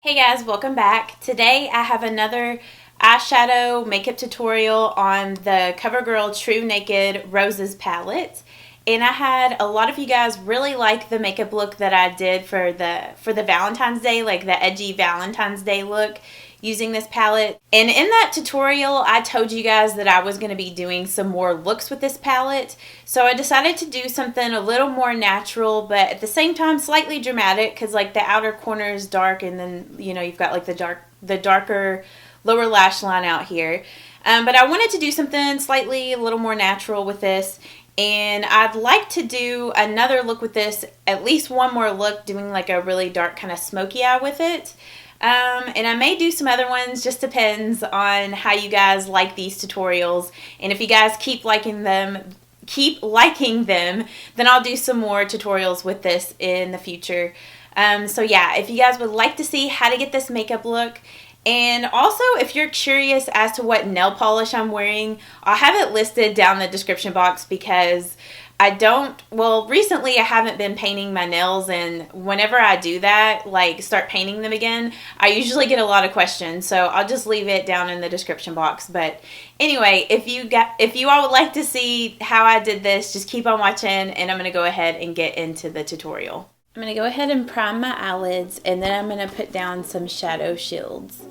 Hey guys, welcome back. Today I have another eyeshadow makeup tutorial on the CoverGirl TruNaked Roses palette. And I had a lot of you guys really like the makeup look that I did for the Valentine's Day, like the edgy Valentine's Day look using this palette. And in that tutorial, I told you guys that I was going to be doing some more looks with this palette. So I decided to do something a little more natural, but at the same time slightly dramatic, because like the outer corner is dark, and then you've got like the darker lower lash line out here. But I wanted to do something slightly a little more natural with this. And I'd like to do another look with this, at least one more look, doing like a really dark kind of smoky eye with it. And I may do some other ones, just depends on how you guys like these tutorials. And if you guys keep liking them, then I'll do some more tutorials with this in the future. So yeah, if you guys would like to see how to get this makeup look, and also if you're curious as to what nail polish I'm wearing, I'll have it listed down in the description box, because recently I haven't been painting my nails, and whenever I do that, like start painting them again, I usually get a lot of questions, so I'll just leave it down in the description box. But anyway, if you all would like to see how I did this, just keep on watching, and I'm going to go ahead and get into the tutorial. I'm going to go ahead and prime my eyelids, and then I'm going to put down some shadow shields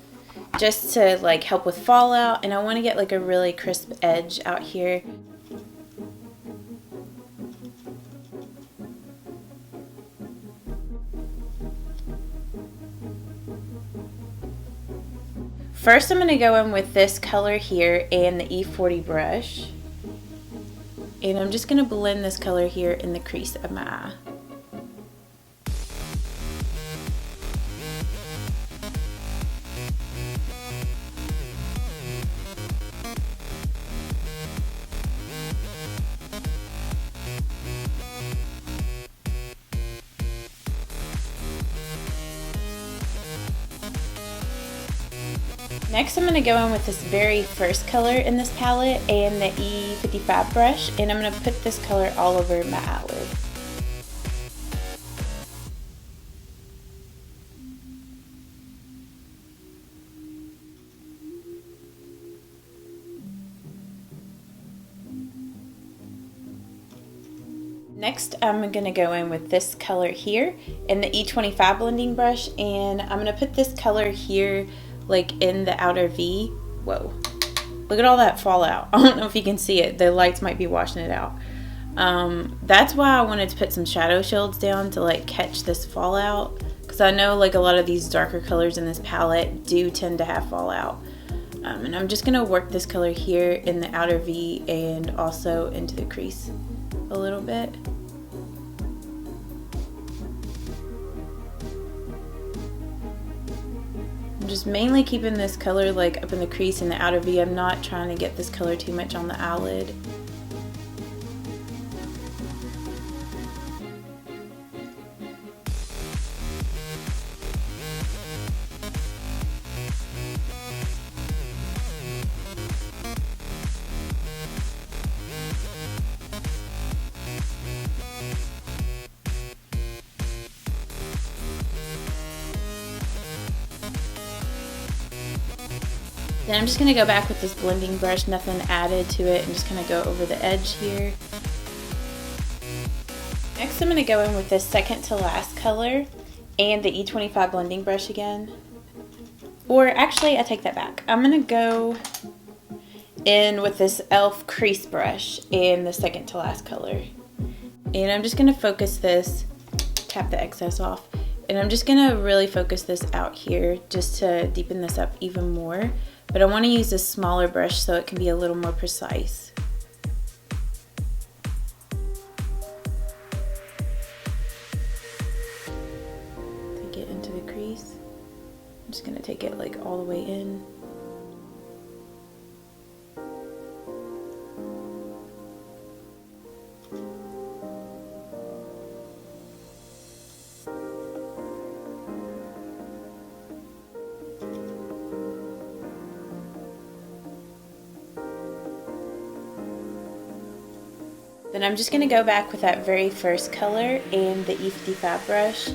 just to like help with fallout, and I want to get like a really crisp edge out here. First, I'm going to go in with this color here and the E40 brush, and I'm just going to blend this color here in the crease of my eye. Next, I'm going to go in with this very first color in this palette and the E55 brush, and I'm going to put this color all over my eyelid. Next, I'm going to go in with this color here in the E25 blending brush, and I'm going to put this color here like in the outer V. Whoa, look at all that fallout. I don't know if you can see it, the lights might be washing it out. That's why I wanted to put some shadow shields down to like catch this fallout, because I know like a lot of these darker colors in this palette do tend to have fallout. And I'm just gonna work this color here in the outer V and also into the crease a little bit. I'm just mainly keeping this color like up in the crease in the outer V. I'm not trying to get this color too much on the eyelid. Then I'm just going to go back with this blending brush, nothing added to it, and just kind of go over the edge here. Next, I'm going to go in with this second to last color and the E25 blending brush again. Or actually, I take that back. I'm going to go in with this e.l.f. crease brush and the second to last color. And I'm just going to focus this, tap the excess off, and I'm just going to really focus this out here just to deepen this up even more. But I want to use this smaller brush so it can be a little more precise. Take it into the crease. I'm just going to take it like all the way in. Then I'm just going to go back with that very first color and the E55 brush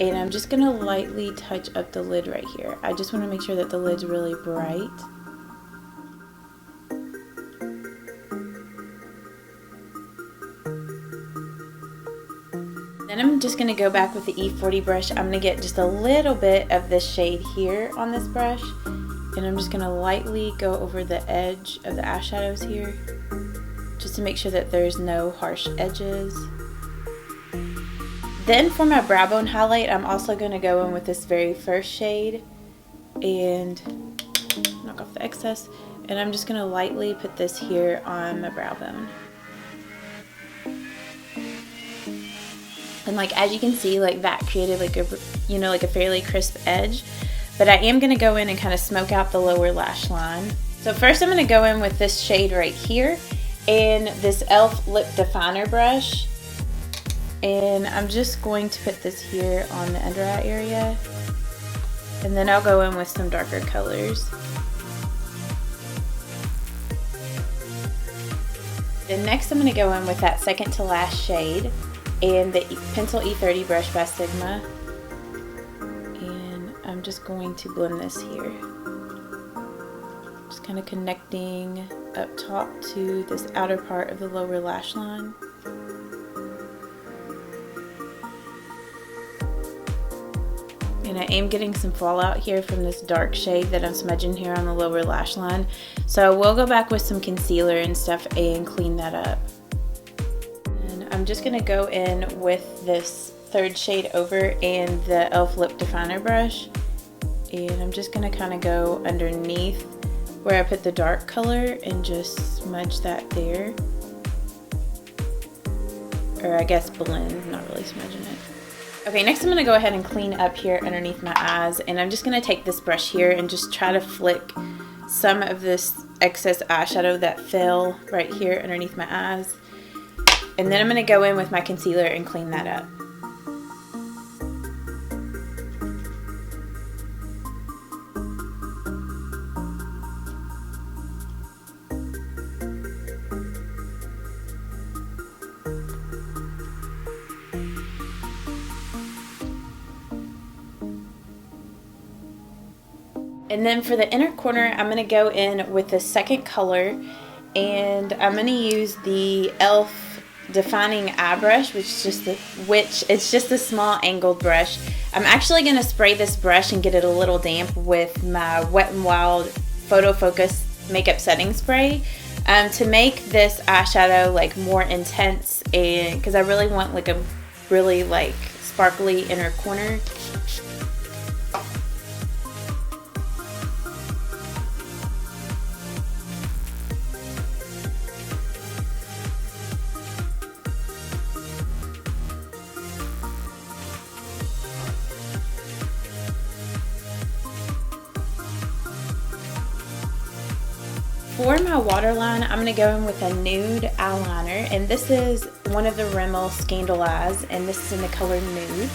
And I'm just going to lightly touch up the lid right here. I just want to make sure that the lid's really bright. Then I'm just going to go back with the E40 brush. I'm going to get just a little bit of this shade here on this brush. And I'm just going to lightly go over the edge of the eyeshadows here, just to make sure that there's no harsh edges. Then for my brow bone highlight, I'm also going to go in with this very first shade and knock off the excess. And I'm just going to lightly put this here on my brow bone. And like, as you can see, like that created like a, you know, like a fairly crisp edge. But I am going to go in and kind of smoke out the lower lash line. So first I'm going to go in with this shade right here and this e.l.f. lip definer brush. And I'm just going to put this here on the under eye area. And then I'll go in with some darker colors. Then next I'm going to go in with that second to last shade and the Pencil E30 brush by Sigma. And I'm just going to blend this here. Just kind of connecting up top to this outer part of the lower lash line. And I am getting some fallout here from this dark shade that I'm smudging here on the lower lash line. So we'll go back with some concealer and stuff and clean that up. And I'm just going to go in with this third shade over and the e.l.f. lip definer brush. And I'm just going to kind of go underneath where I put the dark color and just smudge that there. Or I guess blend, not really smudging it. Okay, next I'm going to go ahead and clean up here underneath my eyes, and I'm just going to take this brush here and just try to flick some of this excess eyeshadow that fell right here underneath my eyes. And then I'm going to go in with my concealer and clean that up. And then for the inner corner, I'm going to go in with the second color, and I'm going to use the e.l.f. defining eye brush, which it's just a small angled brush. I'm actually going to spray this brush and get it a little damp with my Wet n Wild PhotoFocus makeup setting spray to make this eyeshadow like more intense, and because I really want like a really like sparkly inner corner. For my waterline, I'm going to go in with a nude eyeliner, and this is one of the Rimmel Scandal Eyes, and this is in the color Nude.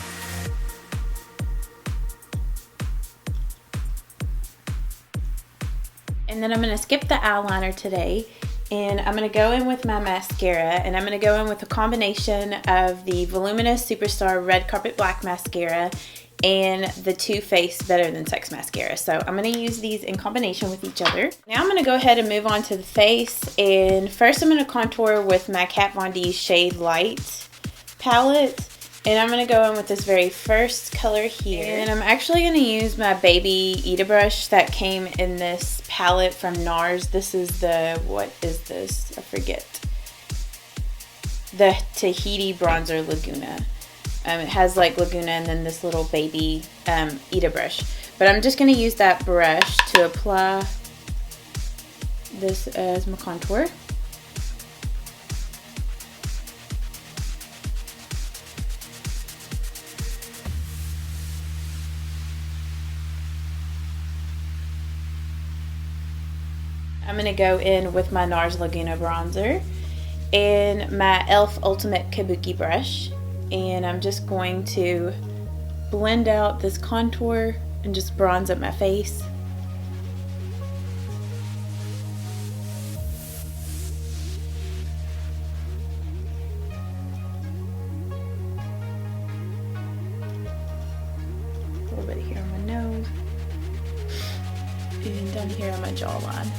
And then I'm going to skip the eyeliner today, and I'm going to go in with my mascara, and I'm going to go in with a combination of the Voluminous Superstar Red Carpet Black Mascara and the Too Faced Better Than Sex Mascara. So I'm going to use these in combination with each other. Now I'm going to go ahead and move on to the face, and first I'm going to contour with my Kat Von D Shade+Light palette, and I'm going to go in with this very first color here. And I'm actually going to use my Baby Ita brush that came in this palette from NARS. This is the, what is this? I forget. The Tahiti Bronzer Laguna. It has like Laguna and then this little baby Ita brush. But I'm just going to use that brush to apply this as my contour. I'm going to go in with my NARS Laguna bronzer and my e.l.f. Ultimate Kabuki brush. And I'm just going to blend out this contour and just bronze up my face. down here on my jawline.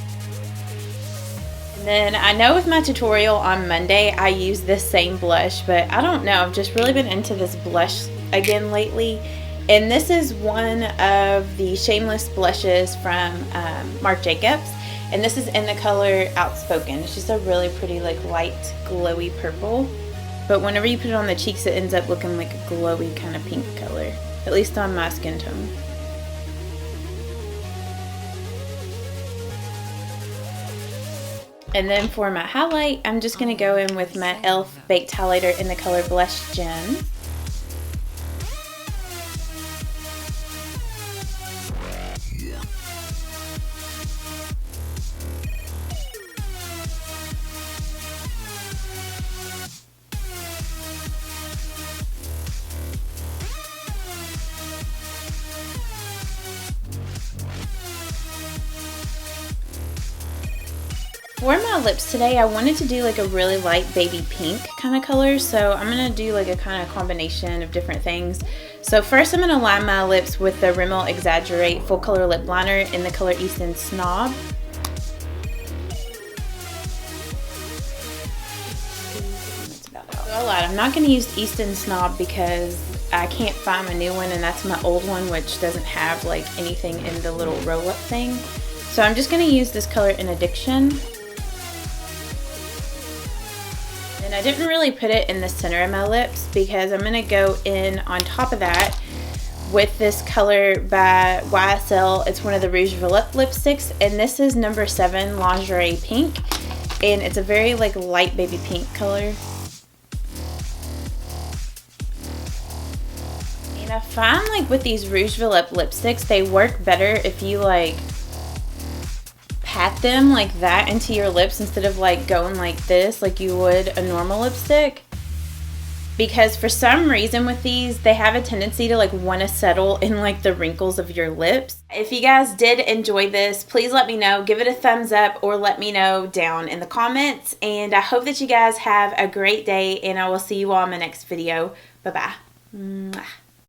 And then I know with my tutorial on Monday I use this same blush, but I don't know, I've just really been into this blush again lately. And this is one of the Shameless blushes from Marc Jacobs. And this is in the color Outspoken. It's just a really pretty like light glowy purple. But whenever you put it on the cheeks, it ends up looking like a glowy kind of pink color. At least on my skin tone. And then for my highlight, I'm just going to go in with my e.l.f. Baked Highlighter in the color Blush Gem. For my lips today, I wanted to do like a really light baby pink kind of color, so I'm going to do like a kind of combination of different things. So first I'm going to line my lips with the Rimmel Exaggerate Full Color Lip Liner in the color Easton Snob. So I lied, I'm not going to use Easton Snob because I can't find my new one, and that's my old one, which doesn't have like anything in the little roll-up thing. So I'm just going to use this color in Addiction. And I didn't really put it in the center of my lips because I'm going to go in on top of that with this color by YSL. It's one of the Rouge Volupte lipsticks, and this is number 7 Lingerie Pink, and it's a very like light baby pink color. And I find like with these Rouge Volupte lipsticks, they work better if you like pat them like that into your lips instead of like going like this like you would a normal lipstick, because for some reason with these they have a tendency to like want to settle in like the wrinkles of your lips. If you guys did enjoy this, please let me know, give it a thumbs up, or let me know down in the comments. And I hope that you guys have a great day, and I will see you all in my next video. Bye bye.